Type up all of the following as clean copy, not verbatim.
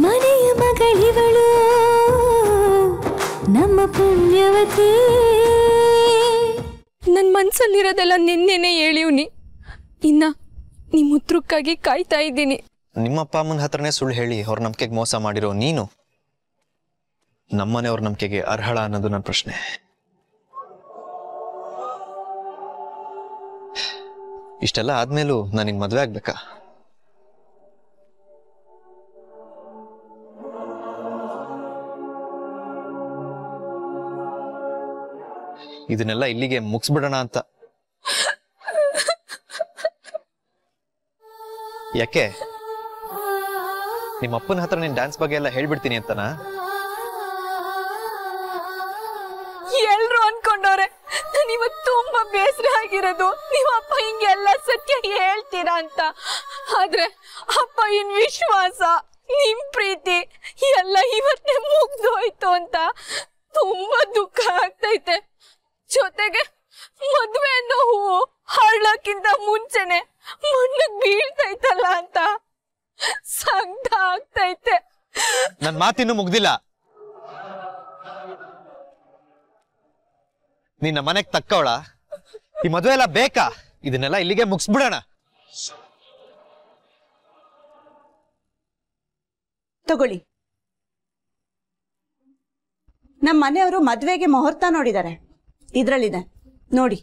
ಮನೆಯ ಮಗಳಿವಳು ನಮ್ಮ ಪುಣ್ಯವತಿ. ನನ್ನ ಮನ್ಸಲ್ಲಿರೋದೆಲ್ಲ ನಿನ್ನೆನೆ ಹೇಳಿವ್ನಿ. ಇನ್ನ ನಿಮ್ಮ ಉತ್ತರಕ್ಕಾಗಿ ಕಾಯ್ತಾ ಇದ್ದೀನಿ. ನಿಮ್ಮಪ್ಪ ಅಮ್ಮನ ಹತ್ರನೇ ಸುಳ್ಳು ಹೇಳಿ ಅವ್ರ ನಂಬಿಕೆಗೆ ಮೋಸ ಮಾಡಿರೋ ನೀನು ನಮ್ಮನೆಯವ್ರ ನಂಬಿಕೆಗೆ ಅರ್ಹಳ ಅನ್ನೋದು ನನ್ನ ಪ್ರಶ್ನೆ. ಇಷ್ಟೆಲ್ಲ ಆದ್ಮೇಲೂ ನಾನು ನಿನ್ ಮದ್ವೆ ಆಗ್ಬೇಕಾ? ಇದನ್ನೆಲ್ಲ ಇಲ್ಲಿಗೆ ಮುಗಿಸ್ಬಿಡೋಣ ಅಂತ. ಯಾಕೆ ನಿಮ್ಮ ಅಪ್ಪನ ಹತ್ರ ನೀನ್ ಡ್ಯಾನ್ಸ್ ಬಗ್ಗೆ ಎಲ್ಲ ಹೇಳ್ಬಿಡ್ತೀನಿ ಅಂತನಾ? ಎಲ್ರು ಅನ್ಕೊಂಡವ್ರೆ ನಾನು ಇವತ್ತು ತುಂಬಾ ಬೇಸರ ಆಗಿರೋದು ನಿಮ್ಮ ಅಪ್ಪ ಹಿಂಗೆಲ್ಲ ಸತ್ಯ ಹೇಳ್ತೀರಾ ಅಂತ. ಆದ್ರೆ ಅಪ್ಪ ಇನ್ ವಿಶ್ವಾಸ ನಿಮ್ ಪ್ರೀತಿ ಎಲ್ಲ ಇವತ್ತೇ ಮುಗ್ದೋಯ್ತು ಅಂತ ತುಂಬಾ ದುಃಖ ಆಗ್ತೈತೆ. ಜೊತೆಗೆ ಮದ್ವೆ ಅನ್ನೋ ಹೂವು ಹಾಳಕ್ಕಿಂತ ಮುಂಚೆನೆ ಮಣ್ಣಿಗೆ ಬೀಳ್ತೈತಲ್ಲ ಅಂತ ಸಂಕಟ ಆಗ್ತೈತೆ. ನನ್ ಮಾತಿನ್ನೂ ಮುಗ್ದಿಲ್ಲ. ನಿನ್ನ ಮನೆಗ್ ತಕ್ಕವಳ ಈ ಮದುವೆ ಎಲ್ಲ ಬೇಕಾ? ಇದನ್ನೆಲ್ಲ ಇಲ್ಲಿಗೆ ಮುಗಿಸ್ಬಿಡೋಣ. ತಗೊಳ್ಳಿ, ನಮ್ಮ ಮನೆಯವರು ಮದ್ವೆಗೆ ಮುಹೂರ್ತ ನೋಡಿದ್ದಾರೆ, ಇದ್ರಲ್ಲಿದೆ ನೋಡಿ.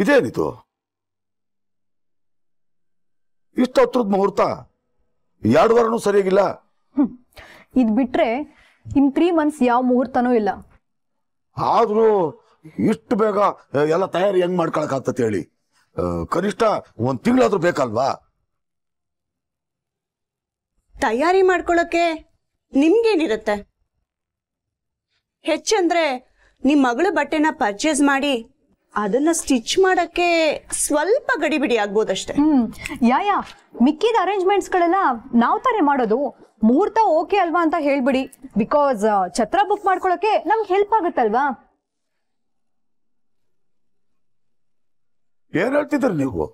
ಇದೇನಿದು ಇಷ್ಟು ಹತ್ರದ ಮುಹೂರ್ತ? 2 ವಾರನೂ ಸರಿಯಾಗಿಲ್ಲ. ಇದ್ ಬಿಟ್ರೆ ಇನ್ 3 months ಯಾವ ಮುಹೂರ್ತನೂ ಇಲ್ಲ. ಆದ್ರೂ ಇಷ್ಟು ಬೇಗ ಎಲ್ಲ ತಯಾರಿ ಹೆಂಗ್ ಮಾಡ್ಕೊಳಕಾಗ್ತತೆ ಹೇಳಿ? ಕನಿಷ್ಠ 1 ತಿಂಗಳಾದ್ರೂ ಬೇಕಲ್ವಾ? ತಯಾರಿ ಮಾಡ್ಕೊಳ್ಳೋಕೆ ನಿಮ್ಗೇನಿರುತ್ತೆ? ಹೆಚ್ಚಂದ್ರೆ ನಿಮ್ ಮಗಳ ಬಟ್ಟೆನ ಪರ್ಚೇಸ್ ಮಾಡಿ ಅದನ್ನ ಸ್ಟಿಚ್ ಮಾಡಕ್ಕೆ ಸ್ವಲ್ಪ ಗಡಿಬಿಡಿ ಆಗ್ಬೋದಷ್ಟೇ. ಯಾ ಮಿಕ್ಕಿದ ಅರೇಂಜ್ಮೆಂಟ್ಸ್ ಗಳೆಲ್ಲ ನಾವ್ ತಾನೇ ಮಾಡೋದು. ಮುಹೂರ್ತ ಓಕೆ ಅಲ್ವಾ ಅಂತ ಹೇಳ್ಬಿಡಿ, ಬಿಕಾಸ್ ಛತ್ರ ಬುಕ್ ಮಾಡ್ಕೊಳಕ್ಕೆ ನಮ್ಗೆ ಹೆಲ್ಪ್ ಆಗುತ್ತಲ್ವಾ. ಏನ್ ಹೇಳ್ತಿದ್ರಿ ನೀವು?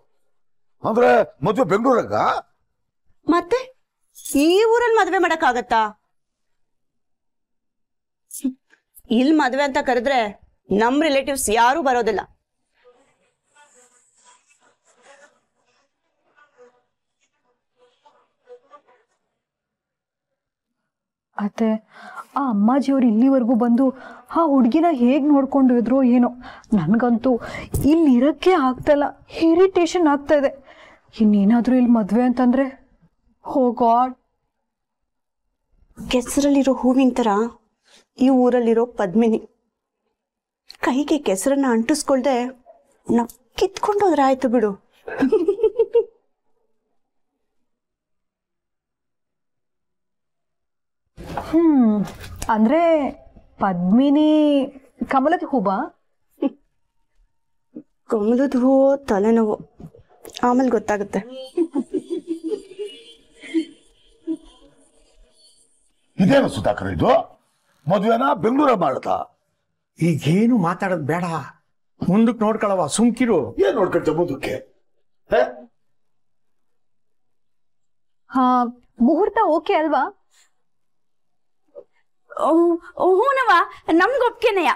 ಅಂದ್ರೆ ಮದ್ವೆ ಬೆಂಗಳೂರಾಗ? ಮತ್ತೆ ಈ ಊರಲ್ಲಿ ಮದ್ವೆ ಮಾಡಕ್ಕಾಗತ್ತಾ? ಇಲ್ಲಿ ಮದ್ವೆ ಅಂತ ಕರೆದ್ರೆ ನಮ್ ರಿಲೇಟಿವ್ಸ್ ಯಾರು ಬರೋದಿಲ್ಲ. ಅತ್ತೆ, ಆ ಅಮ್ಮಾಜಿಯವ್ರು ಇಲ್ಲಿವರೆಗೂ ಬಂದು ಆ ಹುಡುಗಿನ ಹೇಗ್ ನೋಡ್ಕೊಂಡು ಇದ್ರೋ ಏನೋ. ನನ್ಗಂತೂ ಇಲ್ಲಿ ಇರಕ್ಕೆ ಆಗ್ತಲ್ಲ, ಇರಿಟೇಷನ್ ಆಗ್ತಾ ಇದೆ. ಇನ್ನೇನಾದ್ರೂ ಇಲ್ಲಿ ಮದ್ವೆ ಅಂತಂದ್ರೆ ಓ ಗಾಡ್. ಕೆಸರಲ್ಲಿರೋ ಹೂವಿನ ತರ ಈ ಊರಲ್ಲಿರೋ ಪದ್ಮಿನಿ ಕೈಗೆ ಕೆಸರನ್ನ ಅಂಟಿಸ್ಕೊಳ್ದೆ ನಾವ್ ಕಿತ್ಕೊಂಡೋದ್ರೆ ಆಯ್ತು ಬಿಡು. ಅಂದ್ರೆ ಪದ್ಮಿನಿ ಕಮಲದ ಹೂವಾ? ಕಮಲದ ಹೂವು ತಲೆನೋವು, ಆಮೇಲೆ ಗೊತ್ತಾಗುತ್ತೆ. ಇದೇನು ಸುಧಾಕರ್ ಇದು? ಮದ್ವೆನ ಬೆಂಗಳೂರ ಮಾಡ್ತಾ? ಈಗೇನು ಮಾತಾಡೋದು ಬೇಡ, ಮುಂದಕ್ಕೆ ನೋಡ್ಕೊಳವ, ಸುಮ್ಕಿರು. ಏನ್ ನೋಡ್ಕೊಳ್ತ ಮುಂದಕ್ಕೆ? ಹಾ, ಮುಹೂರ್ತ ಓಕೆ ಅಲ್ವಾ? ಹೂನವ, ನಮ್ಗೊಪ್ಕೆನೆಯ.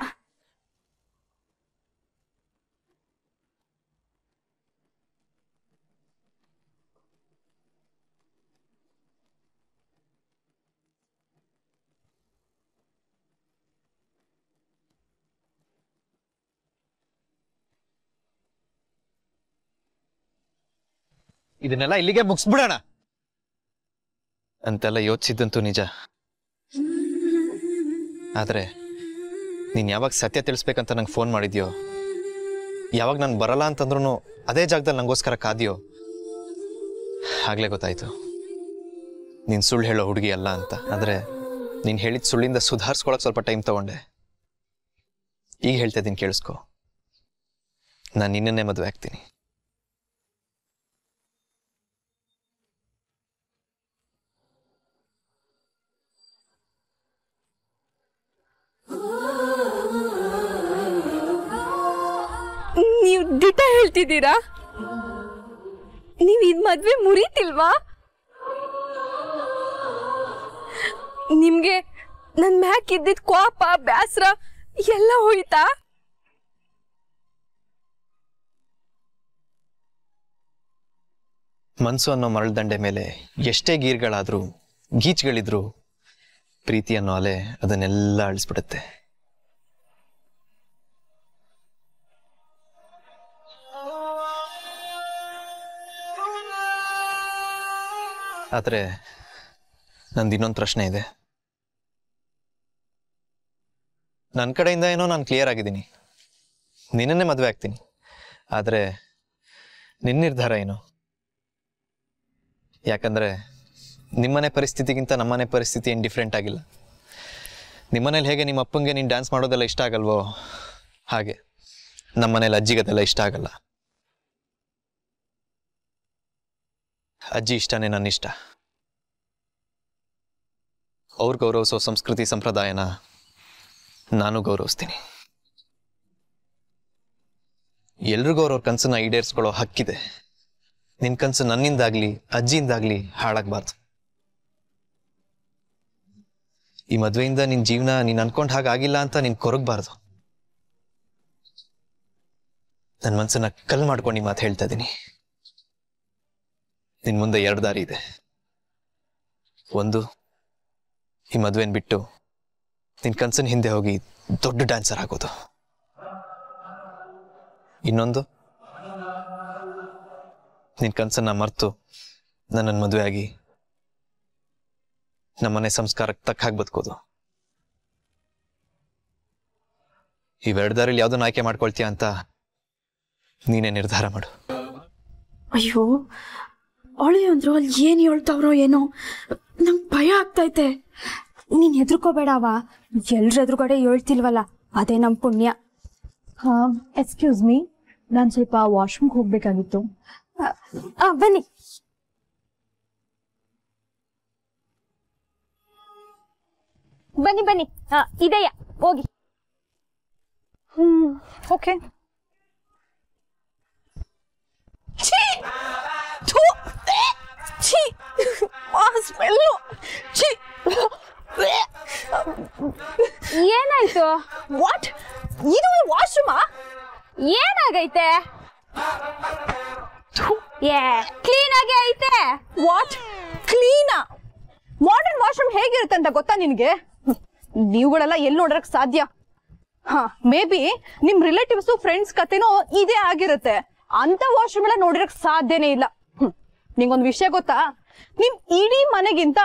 ಇದನ್ನೆಲ್ಲ ಇಲ್ಲಿಗೆ ಮುಗಿಸ್ಬಿಡೋಣ ಅಂತೆಲ್ಲ ಯೋಚಿಸಿದ್ದಂತೂ ನಿಜ. ಆದ್ರೆ ನೀನ್ ಯಾವಾಗ ಸತ್ಯ ತಿಳಿಸ್ಬೇಕಂತ ನಂಗೆ ಫೋನ್ ಮಾಡಿದ್ಯೋ, ಯಾವಾಗ ನಾನು ಬರಲ್ಲ ಅಂತಂದ್ರೂ ಅದೇ ಜಾಗದಲ್ಲಿ ನಂಗೋಸ್ಕರ ಕಾದ್ಯೋ, ಆಗ್ಲೇ ಗೊತ್ತಾಯ್ತು ನೀನ್ ಸುಳ್ಳು ಹೇಳೋ ಹುಡುಗಿ ಅಲ್ಲ ಅಂತ. ಆದ್ರೆ ನೀನ್ ಹೇಳಿದ ಸುಳ್ಳಿಂದ ಸುಧಾರಿಸ್ಕೊಳಕ್ ಸ್ವಲ್ಪ ಟೈಮ್ ತಗೊಂಡೆ. ಈಗ ಹೇಳ್ತಾ ಇದ್ದೀನಿ, ಕೇಳಿಸ್ಕೊ. ನಾನು ನಿನ್ನನ್ನೇ ಮದುವೆ ಆಗ್ತೀನಿ. ದಿಟ ಹೇಳ್ತಿದ್ದೀರಾ? ನೀವ್ ಇದ್ ಮದ್ವೆ ಮುರಿತಿಲ್ವಾ? ನಿಮ್ಗೆ ನನ್ ಮ್ಯಾಕ್ ಇದ್ದಿದ್ ಕೋಪ ಬ್ಯಾಸ್ರ ಎಲ್ಲ ಹೋಯ್ತಾ? ಮನ್ಸು ಅನ್ನೋ ಮರಳ್ದಂಡೆ ಮೇಲೆ ಎಷ್ಟೇ ಗೀರ್ಗಳಾದ್ರೂ ಗೀಚ್ಗಳಿದ್ರು ಪ್ರೀತಿ ಅನ್ನೋ ಅಲೆ ಅದನ್ನೆಲ್ಲ ಅಳಿಸ್ಬಿಡುತ್ತೆ. ಆದ್ರೆ ನಂದು ಇನ್ನೊಂದು ಪ್ರಶ್ನೆ ಇದೆ. ನನ್ನ ಕಡೆಯಿಂದ ಏನೋ ನಾನು ಕ್ಲಿಯರ್ ಆಗಿದ್ದೀನಿ, ನಿನ್ನನ್ನೇ ಮದುವೆ ಆಗ್ತೀನಿ. ಆದ್ರೆ ನಿನ್ನ ನಿರ್ಧಾರ ಏನು? ಯಾಕಂದ್ರೆ ನಿಮ್ಮನೆ ಪರಿಸ್ಥಿತಿಗಿಂತ ನಮ್ಮನೆ ಪರಿಸ್ಥಿತಿ ಏನು ಡಿಫ್ರೆಂಟ್ ಆಗಿಲ್ಲ. ನಿಮ್ಮನೇಲಿ ಹೇಗೆ ನಿಮ್ಮ ಅಪ್ಪಂಗೆ ನೀನು ಡ್ಯಾನ್ಸ್ ಮಾಡೋದೆಲ್ಲ ಇಷ್ಟ ಆಗಲ್ವೋ ಹಾಗೆ ನಮ್ಮನೇಲಿ ಅಜ್ಜಿಗದೆಲ್ಲ ಇಷ್ಟ ಆಗಲ್ಲ. ಅಜ್ಜಿ ಇಷ್ಟನೇ ನನ್ನ ಇಷ್ಟ. ಅವ್ರು ಗೌರವಿಸೋ ಸಂಸ್ಕೃತಿ ಸಂಪ್ರದಾಯನ ನಾನು ಗೌರವಿಸ್ತೀನಿ. ಎಲ್ರಿಗೂ ಅವ್ರವ್ರ ಕನಸನ್ನ ಈಡೇರಿಸ್ಕೊಳ್ಳೋ ಹಕ್ಕಿದೆ. ನಿನ್ ಕನಸು ನನ್ನಿಂದಾಗ್ಲಿ ಅಜ್ಜಿಯಿಂದಾಗ್ಲಿ ಹಾಳಾಗಬಾರ್ದು. ಈ ಮದ್ವೆಯಿಂದ ನಿನ್ ಜೀವನ ನೀನ್ ಅನ್ಕೊಂಡ್ ಹಾಗಾಗಿಲ್ಲ ಅಂತ ನೀನ್ ಕೊರಗಬಾರ್ದು. ನನ್ನ ಮನ್ಸನ್ನ ಕಲ್ ಮಾಡ್ಕೊಂಡು ಈ ಮಾತು ಹೇಳ್ತಾ ಇದ್ದೀನಿ. ನಿನ್ ಮುಂದೆ 2 ದಾರಿ ಇದೆ. ಒಂದು, ಈ ಮದ್ವೆನ್ ಬಿಟ್ಟು ನಿನ್ ಕನ್ಸನ್ ಹಿಂದೆ ಹೋಗಿ ದೊಡ್ಡ ಡ್ಯಾನ್ಸರ್ ಆಗೋದು. ಇನ್ನೊಂದು, ನಿನ್ ಕನ್ಸನ್ನ ಮರ್ತು ನನ್ನನ್ನು ಮದುವೆ ಆಗಿ ನಮ್ಮನೆ ಸಂಸ್ಕಾರಕ್ಕೆ ತಕ್ಕ ಹಾಗೆ ಬದುಕೋದು. ಇವೆರಡು ದಾರಿಲಿ ಯಾವ್ದನ್ನ ಆಯ್ಕೆ ಮಾಡ್ಕೊಳ್ತೀಯ ಅಂತ ನೀನೇ ನಿರ್ಧಾರ ಮಾಡು. ಅಯ್ಯೋ, ಅವಳಿ ಅಂದ್ರು ಅಲ್ಲಿ ಏನ್ ಹೇಳ್ತಾವ್ರೋ ಏನೋ, ನಂಗೆ ಭಯ ಆಗ್ತೈತೆ. ನೀನ್ ಹೆದರ್ಕೋಬೇಡವ, ಎಲ್ರ ಎದುರುಗಡೆ ಹೇಳ್ತಿಲ್ವಲ್ಲ, ಅದೇ ನಮ್ ಪುಣ್ಯ. ಎಕ್ಸ್ಕ್ಯೂಸ್ ಮೀ, ನಾನು ಸ್ವಲ್ಪ ವಾಶ್ರೂಮ್ಗೆ ಹೋಗ್ಬೇಕಾಗಿತ್ತು. ಬನ್ನಿ. ಬನ್ನಿ ಬನ್ನಿ, ಇದೆಯಾ, ಹೋಗಿ. ಓಕೆ. ಏನಾಯ್ತು? ವಾಟ್? ಇದು ವಾಶ್ರೂಮಾ? ಏನಾಗೈತೆ? ಕ್ಲೀನ್ ಆಗಿ ಐತೆ. ವಾಟ್ ಕ್ಲೀನಾ? ಮಾಡರ್ನ್ ವಾಶ್ರೂಮ್ ಹೇಗಿರುತ್ತೆ ಅಂತ ಗೊತ್ತಾ ನಿನ್ಗೆ? ನೀವುಗಳೆಲ್ಲ ಎಲ್ಲಿ ನೋಡಕ್ ಸಾಧ್ಯ? ಮೇ ಬಿ ನಿಮ್ ರಿಲೇಟಿವ್ಸ್ ಫ್ರೆಂಡ್ಸ್ ಕತೆನೋ ಇದೇ ಆಗಿರುತ್ತೆ. ಅಂತ ವಾಶ್ರೂಮ್ ಎಲ್ಲ ನೋಡಿರಕ್ ಸಾಧ್ಯನೇ ಇಲ್ಲ. ನಿಂಗೊಂದು ವಿಷಯ ಗೊತ್ತಾ? ನಿಮ್ ಇಡೀ ಮನೆಗಿಂತ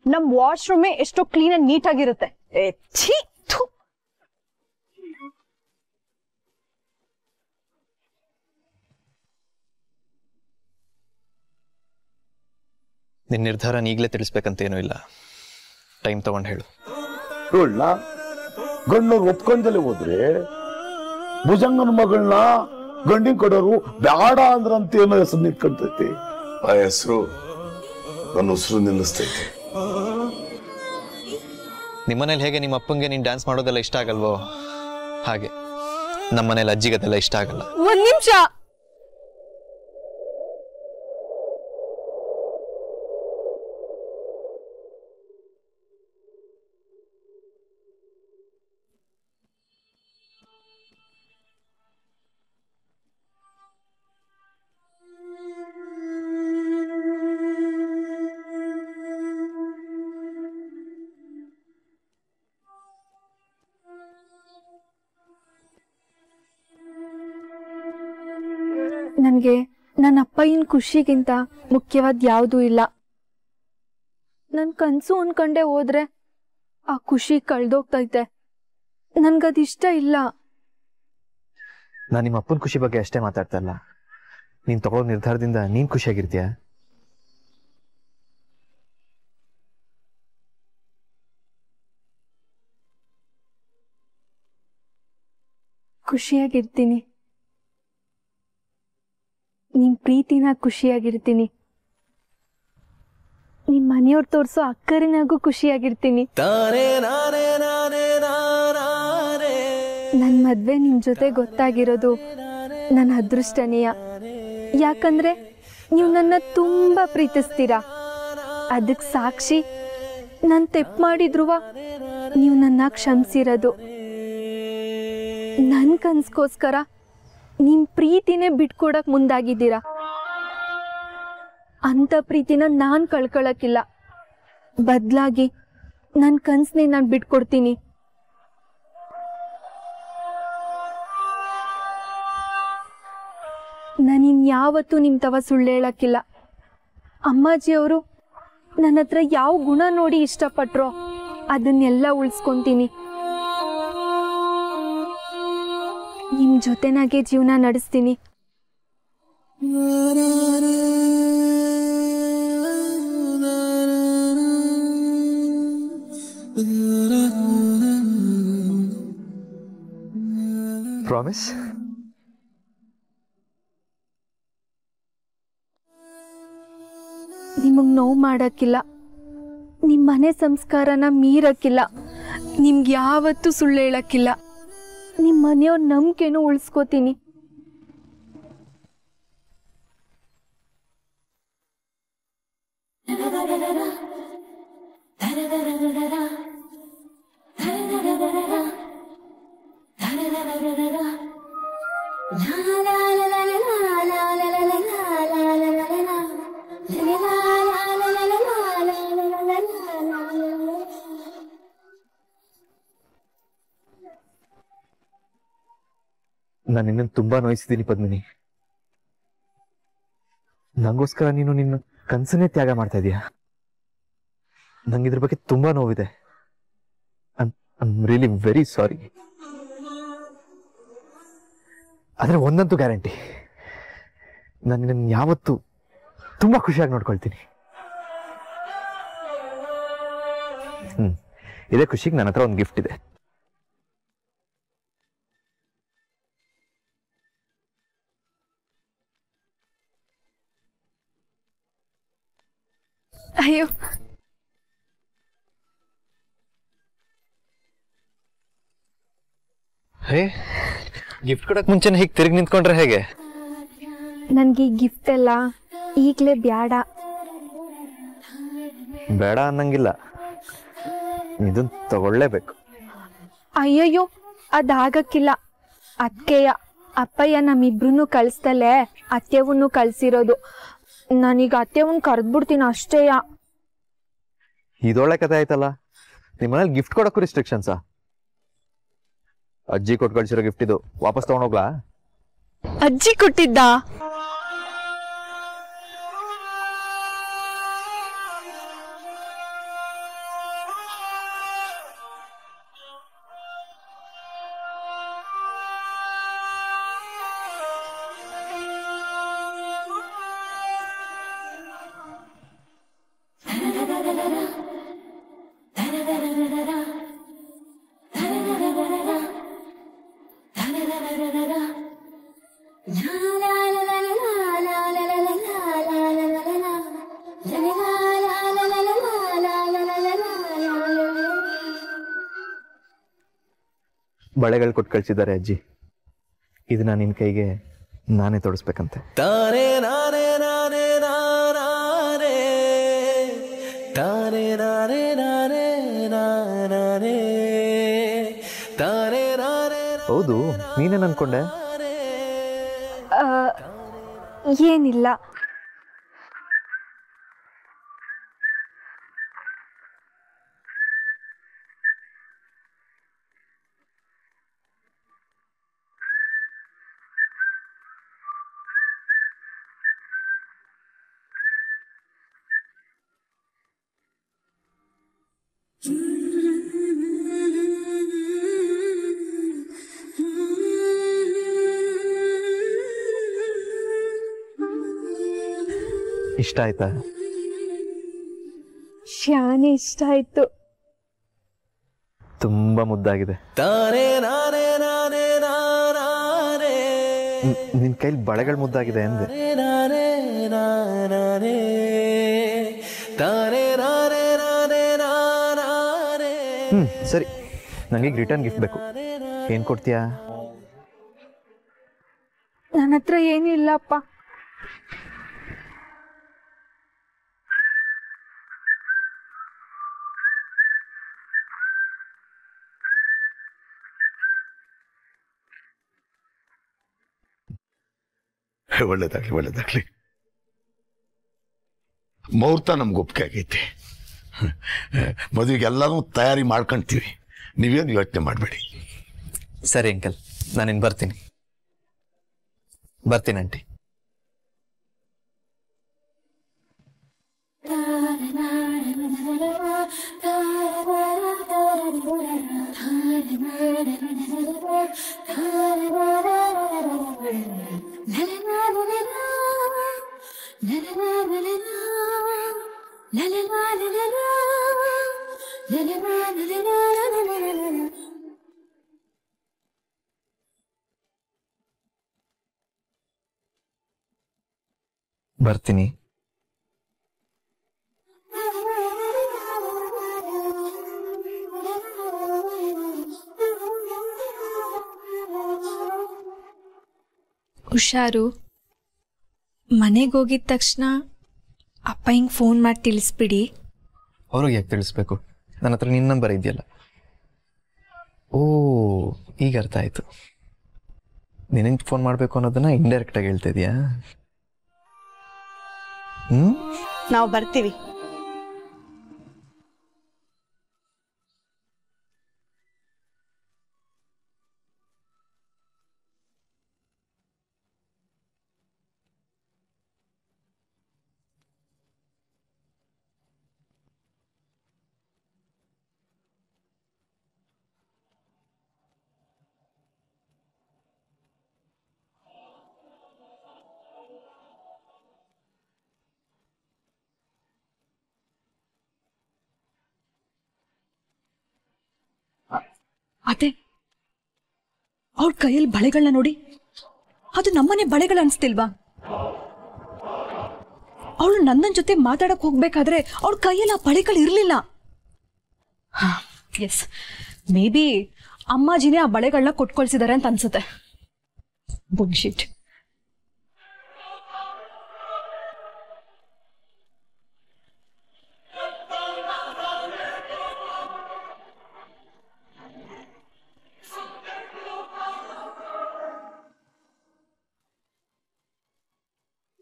ನಮ್ ವಾಶ್ರೂಮೇ ಎಷ್ಟೋ ಕ್ಲೀನ್ ಅಂಡ್ ನೀಟ್ ಆಗಿರುತ್ತೆ. ನಿನ್ನ ನಿರ್ಧಾರ ಈಗಲೇ ತಿಳಿಸ್ಬೇಕಂತ ಏನೂ ಇಲ್ಲ, ಟೈಮ್ ತಗೊಂಡು ಹೇಳು. ಗಂಡವ್ರು ಒಪ್ಕೊಂಡಲ್ಲಿ ಹೋದ್ರೆ ಭುಜಂಗನ ಮಗಳನ್ನ ಗಂಡಿನ ಕೊಡೋರು ಬ್ಯಾಡ ಅಂದ್ರಂತ ಏನೋ ಹೆಸರು ನಿಂತ್ಕೊಂತೈತಿ. ಆ ಹೆಸರು ನನ್ನ ಉಸಿರು ನಿಲ್ಲಿಸ್ತೈತಿ. ನಿಮ್ಮನೇಲಿ ಹೇಗೆ ನಿಮ್ಮ ಅಪ್ಪಂಗೆ ನೀನು ಡ್ಯಾನ್ಸ್ ಮಾಡೋದೆಲ್ಲ ಇಷ್ಟ ಆಗಲ್ವೋ ಹಾಗೆ ನಮ್ಮನೇಲಿ ಅಜ್ಜಿಗದೆಲ್ಲ ಇಷ್ಟ ಆಗಲ್ಲ. ಒಂದ್ ನಿಮಿಷ. ನನಗೆ ನನ್ನ ಅಪ್ಪಯ್ಯನ ಖುಷಿಗಿಂತ ಮುಖ್ಯವಾದ ಯಾವುದೂ ಇಲ್ಲ. ನನ್ನ ಕನಸು ಅನ್ಕೊಂಡೆ ಹೋದ್ರೆ ಆ ಖುಷಿ ಕಳ್ದೋಗ್ತೈತೆ. ನನ್ಗದಿಷ್ಟ ಇಲ್ಲ. ನಾನು ನಿಮ್ಮ ಅಪ್ಪನ ಖುಷಿ ಬಗ್ಗೆ ಅಷ್ಟೇ ಮಾತಾಡ್ತಾ ಇಲ್ಲ. ನೀನು ತಗೊಳ್ಳೋ ನಿರ್ಧಾರದಿಂದ ನೀನು ಖುಷಿಯಾಗಿರ್ತೀಯ? ಖುಷಿಯಾಗಿರ್ತೀನಿ. ನಿಮ್ ಪ್ರೀತಿನ ಖುಷಿಯಾಗಿರ್ತೀನಿ. ನಿಮ್ ಮನೆಯವ್ರು ತೋರ್ಸೋ ಅಕ್ಕರಿನಾಗೂ ಖುಷಿಯಾಗಿರ್ತೀನಿ. ನನ್ ಮದ್ವೆ ನಿಮ್ ಜೊತೆ ಗೊತ್ತಾಗಿರೋದು ನನ್ನ ಅದೃಷ್ಟನೇಯ. ಯಾಕಂದ್ರೆ ನೀವು ನನ್ನ ತುಂಬ ಪ್ರೀತಿಸ್ತೀರಾ. ಅದಕ್ಕೆ ಸಾಕ್ಷಿ ನಾನು ತೆಪ್ಪು ಮಾಡಿದ್ರುವ ನೀವು ನನ್ನ ಕ್ಷಮಿಸಿರೋದು. ನನ್ನ ಕನ್ಸ್ಗೋಸ್ಕರ ನಿಮ್ಮ ಪ್ರೀತಿನೇ ಬಿಟ್ಕೊಡಕ್ಕೆ ಮುಂದಾಗಿದ್ದೀರಾ. ಅಂಥ ಪ್ರೀತಿನ ನಾನು ಕಳ್ಕೊಳ್ಳೋಕ್ಕಿಲ್ಲ. ಬದಲಾಗಿ ನನ್ನ ಕನ್ಸನ್ನೇ ನಾನು ಬಿಟ್ಕೊಡ್ತೀನಿ. ನಾನು ಇನ್ಯಾವತ್ತೂ ನಿಮ್ಮ ತವ ಸುಳ್ಳು ಹೇಳೋಕ್ಕಿಲ್ಲ. ಅಮ್ಮಾಜಿಯವರು ನನ್ನ ಹತ್ರ ಯಾವ ಗುಣ ನೋಡಿ ಇಷ್ಟಪಟ್ರೋ ಅದನ್ನೆಲ್ಲ ಉಳಿಸ್ಕೊತೀನಿ. ನಿಮ್ಮ ಜೊತೆನಾಗೆ ಜೀವನ ನಡೆಸ್ತೀನಿ. ಪ್ರಾಮಿಸ್? ನಿಮಗೆ ನೋವು ಮಾಡೋಕ್ಕಿಲ್ಲ, ನಿಮ್ಮ ಮನೆ ಸಂಸ್ಕಾರನ ಮೀರಕ್ಕಿಲ್ಲ, ನಿಮ್ಗೆ ಯಾವತ್ತೂ ಸುಳ್ಳು ಹೇಳಕ್ಕಿಲ್ಲ. ನಿಮ್ಮ ಮನೆಯವ್ರ ನಂಬಿಕೆನೂ ಉಳಿಸ್ಕೋತೀನಿ. ನಾನು ನಿನ್ನನ್ನು ತುಂಬಾ ನೋಯಿಸಿದ್ದೀನಿ ಪದ್ಮಿನಿ. ನಂಗೋಸ್ಕರ ನೀನು ನಿನ್ನ ಕನಸನ್ನೇ ತ್ಯಾಗ ಮಾಡ್ತಾ ಇದೀಯ. ನಂಗೆ ಇದ್ರ ಬಗ್ಗೆ ತುಂಬಾ ನೋವಿದೆ. I am really very sorry. ಆದ್ರೆ ಒಂದಂತೂ ಗ್ಯಾರಂಟಿ, ನಾನು ನಿನ್ನ ಯಾವತ್ತೂ ತುಂಬಾ ಖುಷಿಯಾಗಿ ನೋಡ್ಕೊಳ್ತೀನಿ. ಇದೇ ಖುಷಿಗೆ ನನ್ನ ಹತ್ರ ಒಂದು ಗಿಫ್ಟ್ ಇದೆ. ಅಯ್ಯೋ, ಹೇ, ಗಿಫ್ಟ್ ಕೊಡಕ್ ಮುಂಚೆನೆ ಹೀಗೆ ತಿರುಗಿ ನಿಂತ್ಕೊಂಡ್ರೆ ಹೇಗೆ? ನನಗೆ ಈ ಗಿಫ್ಟ್ ಎಲ್ಲ ಈಗಲೇ ಬ್ಯಾಡ. ಬೇಡ ಅನ್ನಂಗಿಲ್ಲ, ಇದನ್ನ ತಗೊಳ್ಳೇಬೇಕು. ಅಯ್ಯಯ್ಯೋ, ಅದಾಗಕ್ಕಿಲ್ಲ. ಅತ್ಕೆಯ ಅಪ್ಪಯ್ಯ ನಮ್ಮಿಬ್ರು ಕಳಿಸ್ತಲೇ ಅತ್ತೆವನ್ನು ಕಳ್ಸಿರೋದು. ನಾನೀಗ ಅತ್ತೆವನ್ನ ಕರೆದ್ಬಿಡ್ತೀನಿ ಅಷ್ಟೇಯ. ಇದೊಳ್ಳೆ ಕತೆ ಆಯ್ತಲ್ಲ. ನಿಮ್ಮನೇಲಿ ಗಿಫ್ಟ್ ಕೊಡಕ್ಕೂ ರಿಸ್ಟ್ರಿಕ್ಷನ್ಸಾ? ಅಜ್ಜಿ ಕೊಟ್ಟು ಕಳ್ಸಿರೋ ಗಿಫ್ಟ್ ಇದು, ವಾಪಸ್ ತಗೊಂಡೋಗ್ಲಾ? ಅಜ್ಜಿ ಕೊಟ್ಟಿದ್ದ? ಬಳೆಗಳು ಕೊಟ್ಟು ಕಳ್ಸಿದ್ದಾರೆ ಅಜ್ಜಿ. ಇದನ್ನ ನಿನ್ ಕೈಗೆ ನಾನೇ ತೊಡಸ್ಬೇಕಂತೆ. ತಾನೇ ನಾನೇ ನಾನೇ ನಾನೇ ತಾನೇ ನಾನೇ ನಾನೇ ನಾನೇ ತಾನೇ ನಾನೇ. ಹೌದು, ನೀನೇನ್ ಅನ್ಕೊಂಡೆ? ಏನಿಲ್ಲ. ಇಷ್ಟ ಆಯ್ತಾ? ಶಾನೆ ಇಷ್ಟ ಆಯ್ತು. ತುಂಬಾ ಮುದ್ದಾಗಿದೆ. ತಾನೇ ನಾನೇ ನಾನೇ ನಾನೇ ನಿನ್ ಕೈಲಿ ಬಳೆಗಳು ಮುದ್ದಾಗಿದೆ ಅಂದೆ. ನಾನೇ ನಾನೇ ತಾನೇ ನಾನೇ ನಾನೇ ನಾನೇ. ಸರಿ, ನನಗೆ ರಿಟರ್ನ್ ಗಿಫ್ಟ್ ಬೇಕು. ಏನ್ ಕೊಡ್ತೀಯಾ? ನನ್ನ ನನ್ನ ಹತ್ರ ಏನೂ ಇಲ್ಲಪ್ಪ. ಒಳ್ಳೇದಾಗ್ಲಿ ಒಳ್ಳೇದಾಗ್ಲಿ. ಮುಹೂರ್ತ ನಮ್ಗೆ ಒಪ್ಪಿಗೆ ಆಗೈತಿ. ಮದುವೆಗೆಲ್ಲಾನು ತಯಾರಿ ಮಾಡ್ಕೊಂತೀವಿ, ನೀವೇನು ಯೋಚನೆ ಮಾಡಬೇಡಿ. ಸರಿ ಅಂಕಲ್, ನಾನಿನ್ನು ಬರ್ತೀನಿ ಆಂಟಿ. ಬರ್ತೀನಿ. ಹುಷಾರು. ಮನೆಗೆ ಹೋಗಿದ ತಕ್ಷಣ ಅಪ್ಪ ಹಿಂಗೆ ಫೋನ್ ಮಾಡಿ ತಿಳಿಸ್ಬಿಡಿ. ಅವ್ರಿಗೆ ಯಾಕೆ ತಿಳಿಸ್ಬೇಕು? ನನ್ನ ಹತ್ರ ನಿನ್ನ ನಂಬರ್ ಇದೆಯಲ್ಲ. ಓ, ಈಗ ಅರ್ಥ ಆಯ್ತು. ನಿನಗೆ ಫೋನ್ ಮಾಡಬೇಕು ಅನ್ನೋದನ್ನ ಇಂಡೈರೆಕ್ಟಾಗಿ ಹೇಳ್ತಾ ಇದೀಯಾ? ನಾವು ಬರ್ತೀವಿ. ಅದೇ ಅವಳ ಕೈಯಲ್ಲಿ ಬಳೆಗಳನ್ನ ನೋಡಿ, ಅದು ನಮ್ಮನೆ ಬಳೆಗಳು ಅನ್ಸ್ತಿಲ್ವಾ? ಅವಳು ನನ್ನ ಜೊತೆ ಮಾತಾಡಕ್ ಹೋಗ್ಬೇಕಾದ್ರೆ ಅವಳ ಕೈಯಲ್ಲಿ ಆ ಬಳೆಗಳು ಇರ್ಲಿಲ್ಲ. ಎಸ್, ಮೇ ಬಿ ಅಮ್ಮಾಜಿನೇ ಆ ಬಳೆಗಳನ್ನ ಕೊಟ್ಕೊಳ್ಸಿದಾರೆ ಅಂತ ಅನ್ಸುತ್ತೆ. ಬುಲ್ಶಿಟ್.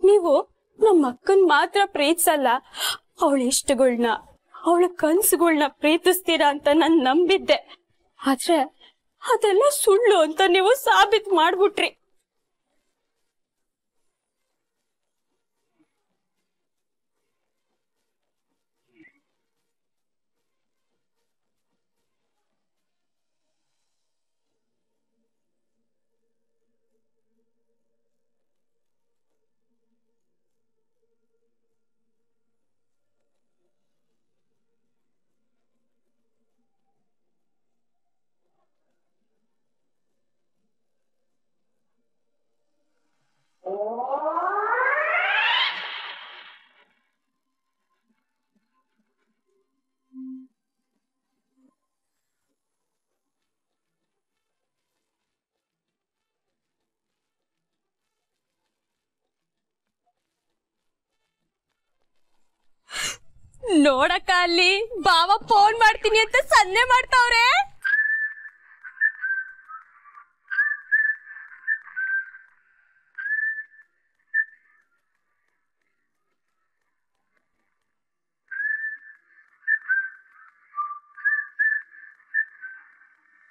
ನೀವು ನಮ್ಮ ಅಕ್ಕನ್ ಮಾತ್ರ ಪ್ರೀತಿಸಲ್ಲ, ಅವಳ ಇಷ್ಟಗಳನ್ನ, ಅವಳ ಕನ್ಸುಗಳನ್ನ ಪ್ರೀತಿಸ್ತೀರಾ ಅಂತ ನಾನ್ ನಂಬಿದ್ದೆ. ಆದ್ರೆ ಅದೆಲ್ಲ ಸುಳ್ಳು ಅಂತ ನೀವು ಸಾಬೀತ್ ಮಾಡ್ಬಿಟ್ರಿ. ನೋಡಕ್ಕ, ಅಲ್ಲಿ ಬಾವ ಫೋನ್ ಮಾಡ್ತೀನಿ ಅಂತ ಸನ್ನೆ ಮಾಡ್ತಾವ್ರೆ.